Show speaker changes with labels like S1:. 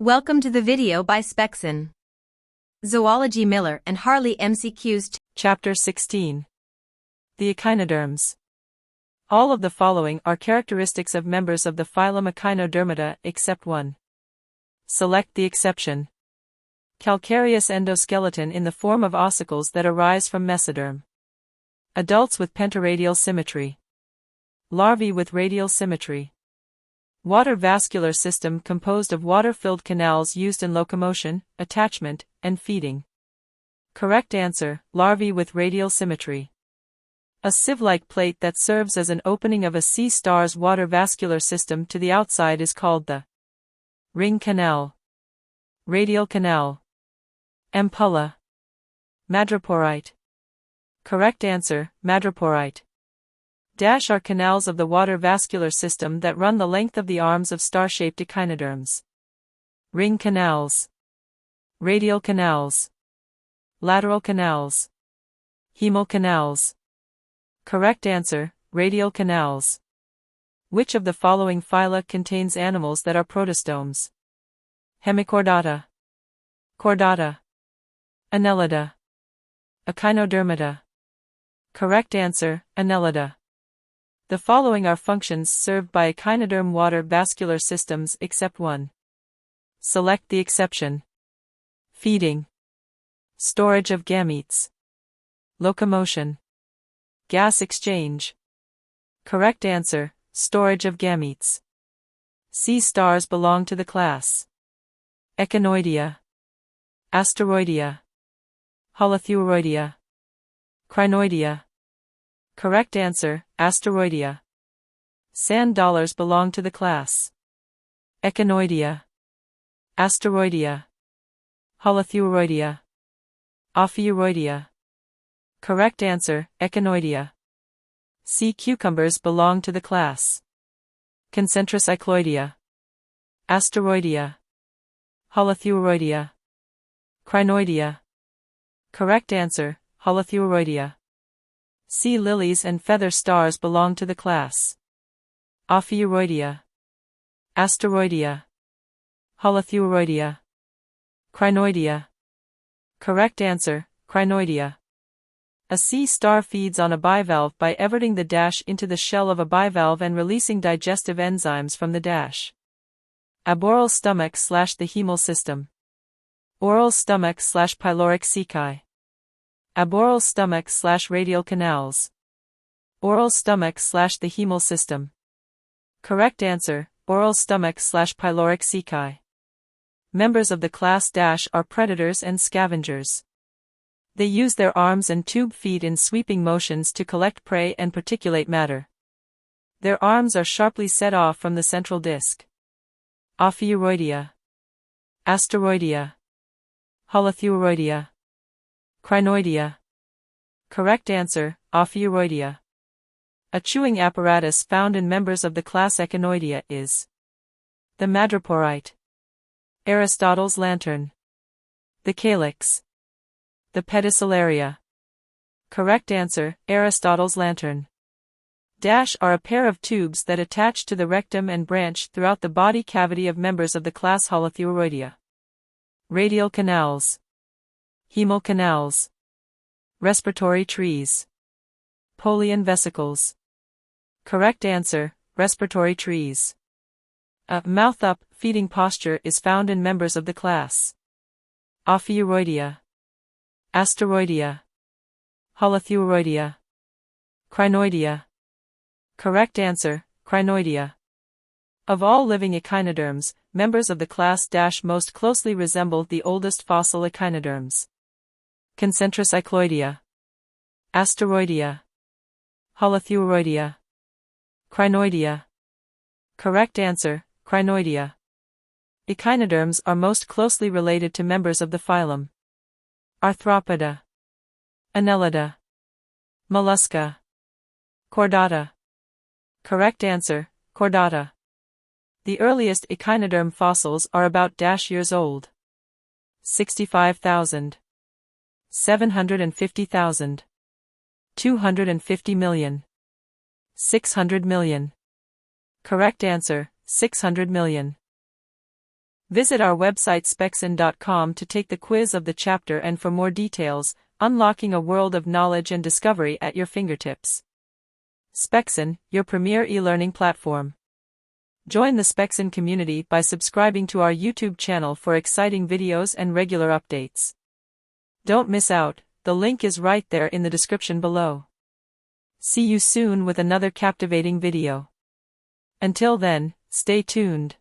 S1: Welcome to the video by Spexin. Zoology Mille and Harley MCQs.
S2: Chapter 16. The Echinoderms. All of the following are characteristics of members of the phylum Echinodermata except one. Select the exception. Calcareous endoskeleton in the form of ossicles that arise from mesoderm. Adults with pentaradial symmetry. Larvae with radial symmetry. Water vascular system composed of water-filled canals used in locomotion, attachment, and feeding. Correct answer, larvae with radial symmetry. A sieve-like plate that serves as an opening of a sea star's water vascular system to the outside is called the ring canal. Radial canal. Ampulla. Madreporite. Correct answer, madreporite. Dash are canals of the water vascular system that run the length of the arms of star-shaped echinoderms. Ring canals. Radial canals. Lateral canals. Hemal canals. Correct answer, radial canals. Which of the following phyla contains animals that are protostomes? Hemichordata. Chordata. Annelida. Echinodermata. Correct answer, Annelida. The following are functions served by echinoderm water vascular systems except one. Select the exception. Feeding. Storage of gametes. Locomotion. Gas exchange. Correct answer, storage of gametes. Sea stars belong to the class Echinoidea. Asteroidea. Holothuriidea. Crinoidea. Correct answer, Asteroidea. Sand dollars belong to the class Echinoidea. Asteroidea. Holothuriidea. Ophiuroidea. Correct answer, Echinoidea. Sea cucumbers belong to the class Concentrocycloidea. Asteroidea. Holothuriidea. Crinoidea. Correct answer, Holothuriidea. Sea lilies and feather stars belong to the class Ophiuroidea. Asteroidea. Holothuriidea. Crinoidea. Correct answer, Crinoidea. A sea star feeds on a bivalve by everting the dash into the shell of a bivalve and releasing digestive enzymes from the dash. Aboral stomach / the hemal system. Oral stomach / pyloric ceci. Aboral stomach / radial canals. Oral stomach / the hemal system. Correct answer, oral stomach / pyloric ceci. Members of the class dash are predators and scavengers. They use their arms and tube feet in sweeping motions to collect prey and particulate matter. Their arms are sharply set off from the central disc. Ophiuroidea. Asteroidea. Holothuriidea. Crinoidea. Correct answer, Ophiuroidea. A chewing apparatus found in members of the class Echinoidea is the madreporite. Aristotle's lantern. The calyx. The pedicellariya. Correct answer, Aristotle's lantern. Dash are a pair of tubes that attach to the rectum and branch throughout the body cavity of members of the class Holothuriidea. Radial canals. Hemal canals. Respiratory trees. Polian vesicles. Correct answer, respiratory trees. A mouth-up feeding posture is found in members of the class Ophiuroidea. Asteroidea. Holothuriidea. Crinoidea. Correct answer, Crinoidea. Of all living echinoderms, members of the class dash most closely resemble the oldest fossil echinoderms. Concentrocycloidea. Asteroidea. Holothuriidea. Crinoidea. Correct answer, Crinoidea. Echinoderms are most closely related to members of the phylum Arthropoda. Annelida. Mollusca. Chordata. Correct answer, Chordata. The earliest echinoderm fossils are about years old. 65,000. 750,000. 250 million. 600 million. Correct answer, 600 million. Visit our website spexin.com to take the quiz of the chapter and for more details, unlocking a world of knowledge and discovery at your fingertips. Spexin, your premier e-learning platform. Join the Spexin community by subscribing to our YouTube channel for exciting videos and regular updates. Don't miss out, the link is right there in the description below. See you soon with another captivating video. Until then, stay tuned.